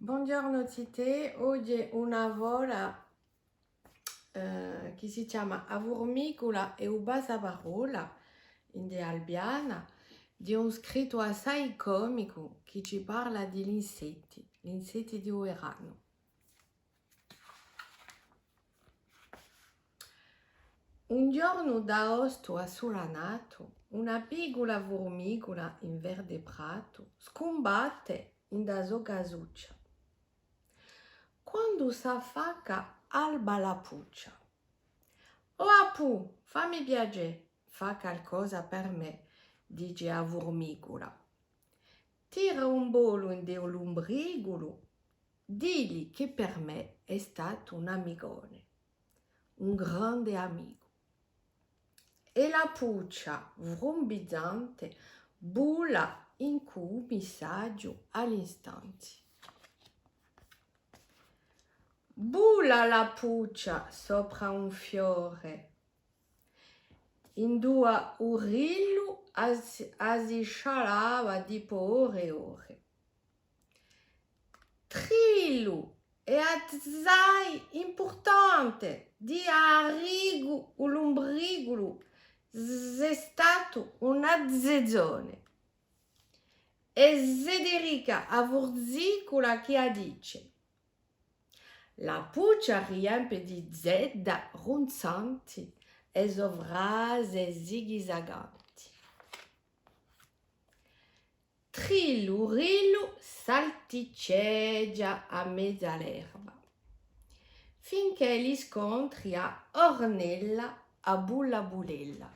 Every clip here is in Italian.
Buongiorno Tite, oggi una lavora che si chiama A Formicola e Ubasa Parola in Albiana di un scritto assai comico che ci parla di gli insetti di Urano. Un giorno d'agosto assolanato, una piccola formicola in verde prato scombatte in da sua casuccia. Quando s'affacca alba la puccia. Oh Apu, fammi piacere, fa qualcosa per me, dice a formicola. Tira un bolo in del lombricolo, digli che per me è stato un amicone, un grande amico. E la puccia, vrombizzante, bula in cui messaggio all'istante. Bula la puccia sopra un fiore, in due urillo si scialava di ore e ore. Trillo è assai importante, di arrigo o lombricolo, è stato una zezzone. E Federica a Vorzicola che dice: la puccia riempie di zedda ronzanti e sovrase zigzaganti. Trillo rillo salticeggia a mezza l'erba, finché li scontri a Ornella a Bulla Bulella.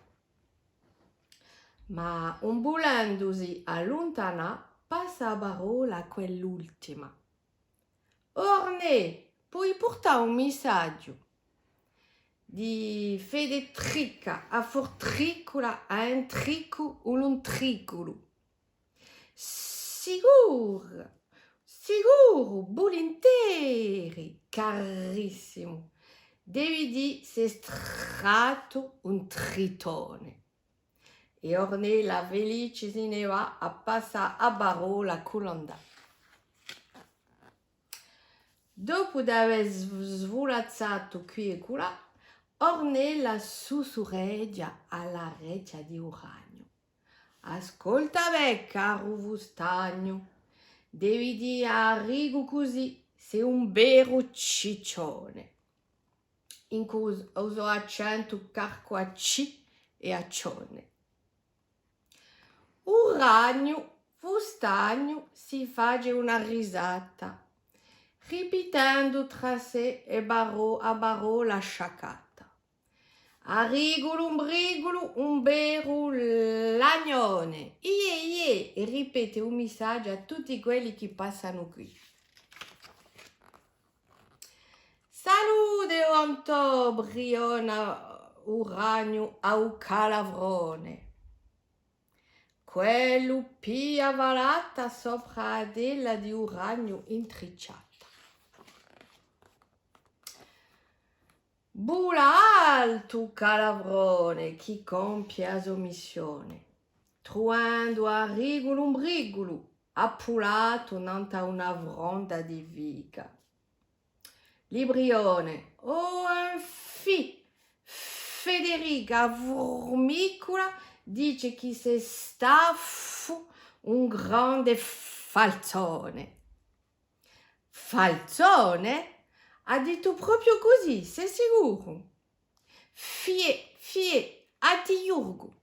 Ma ambulandosi allontana passa a parola quell'ultima. Orne, puoi portare un messaggio di Fedetrica a Fortricola a un trico o un tricolo. Sicuro, volentieri, carissimo. Devi di se strato un tritone. E Ornella felice se ne va a passare a parola colanda. Dopo aver svolazzato qui e là, Ornella sussurreggia alla reggia di Uranio. Ascolta me, caro Vustagno, devi dire a Rigo così, sei un vero ciccione. In cui uso accento carco a C e a cione. Uranio, Vustagno, si face una risata, ripetendo tra sé e a barò la sciacata. Arrigolo, umbrigolo, un vero lagnone. Ie, e ripete un messaggio a tutti quelli che passano qui. Salute, onto, briona, Uranio, au calavrone. Quello pia valata sopra Adela di Uranio intricciata. Bula alto calavrone chi compie a sua missione, truando a rigolo un brigolo, appulato nanta una vronda di vica. Librione, oh Federica Formicola dice che sei stato un grande falzone. Falzone? Ha detto proprio così, sei sicuro? A ti Iurgo.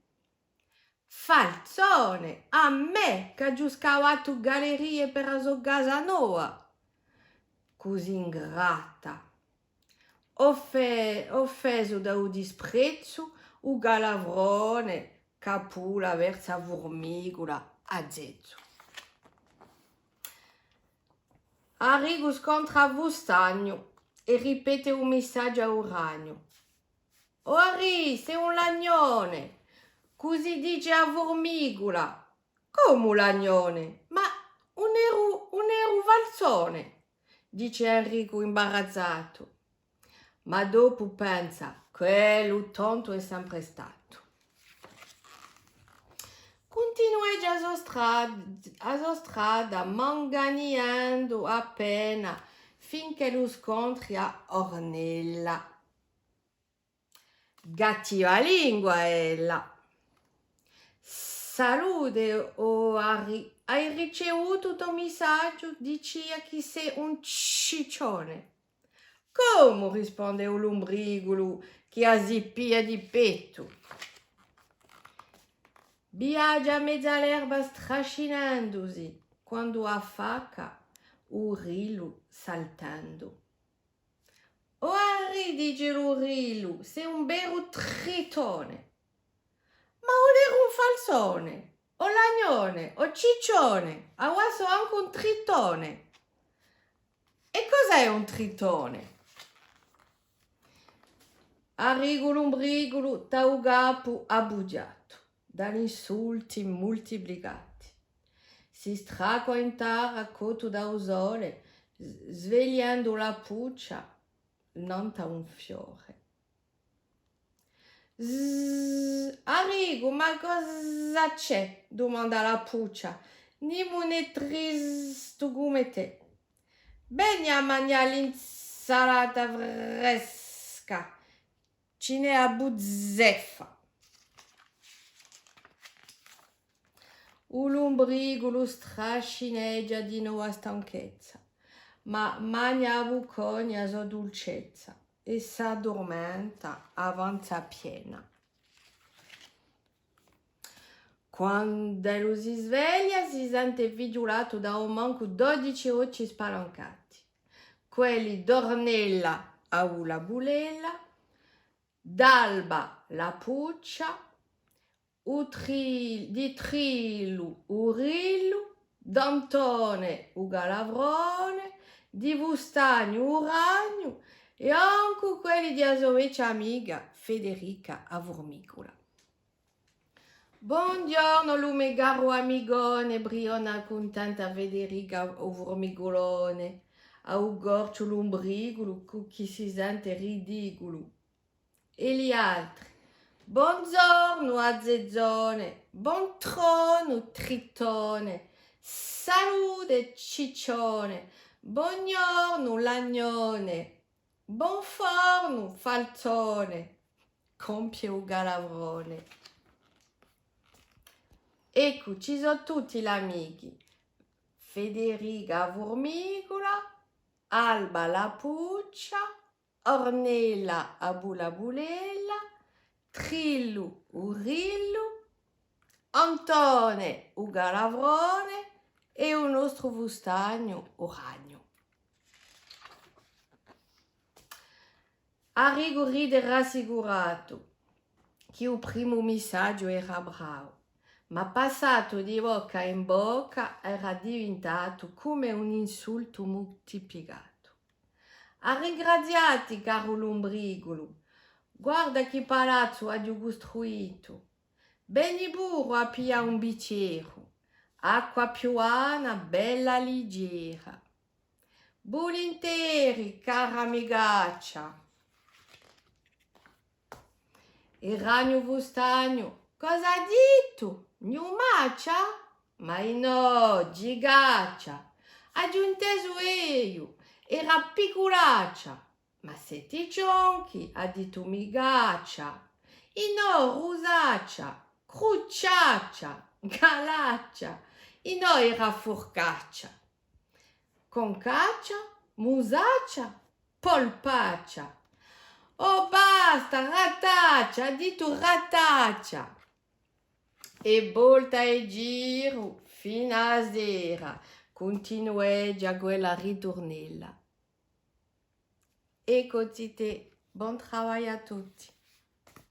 Falzone, a me che ho scavato gallerie per la sua casa nuova. Così ingrata. Offeso da un disprezzo, un calavrone, capula verso formicola a zezzo. Arrigo scontra Vustagno e ripete un messaggio a Uranio. Oh Arri, sei un lagnone, così dice a formicola. Come un lagnone? Ma un nero valzone, dice Enrico imbarazzato. Ma dopo pensa, quello tonto è sempre stato. Continua Continueggia a sua strada, manganiando appena, finché lo scontri a Ornella. Cattiva lingua ella. Salute, oh Harry, hai ricevuto tuo messaggio? Dicia che sei un ciccione. Come? Risponde un lombrigolo che ha zippia di petto. Viaggia a mezzo all'erba strascinandosi, quando affacca Urillo saltando. Oh Harry, dice l'Urillo, sei un vero tritone. Ma voler un falsone, o lagnone, o ciccione, adesso anche un tritone. E cos'è un tritone? Arrigo lombrigolo, taugapo abbugiato, dagli insulti moltiplicati. Si stracco in terra coto da sole, svegliando la puccia, non da un fiore. Arrigo, ma cosa c'è? Domanda la puccia. Nimone tristo come te. Bene a mangiare l'insalata fresca. Ce n'è a buzzeffa. Un lombrigolo strascineggia di nuova stanchezza, ma mangia a bucogna sua dolcezza e s'addormenta avanza piena. Quando lo si sveglia si sente vigilato da un manco 12 occhi spalancati, quelli d'Ornella a una bulella, d'Alba la puccia, di Trillo Urillo, d'Antone u Galavrone, di Vustagno u Ragno e anche quelli di sua vecchia amica Federica a Formicola. Buongiorno lume caro amigone, briona contenta Federica o Formigolone, a un gorcio lombrigolo chi si sente ridicolo. E gli altri? Buongiorno a Zezzone, buon trono Tritone, salute Ciccione, buongiorno Lagnone, buon forno Falzone, compie un Galavrone. Ecco, ci sono tutti gli amici. Federica Formicola, Alba la puccia, Ornella a Bulabulella, Trillo Urillo, Antone u Galavrone e un nostro Vustagno o Ragno. Arrigo ride rassicurato che il primo messaggio era bravo, ma passato di bocca in bocca era diventato come un insulto moltiplicato. Ha ringraziati, caro lombrigolo. Guarda che palazzo ha costruito. Beni burro a pia un bicchiere. Acqua piovana, bella leggera. Volentieri, cara amigaccia. Il ragno Vustagno, cosa ha detto? Gnumaccia? Ma no, gigaccia. Aggiunteso io, era piccolaccia. Ma siete cionchi, ha detto migaccia. E no, rosaccia, crucciaccia, galaccia. E no, era forcaccia. Concaccia, musaccia, polpaccia. Oh basta, rataccia, ha detto rataccia. E volta e giro fino a sera, continueggia quella ritornella. E così te, buon lavoro a tutti.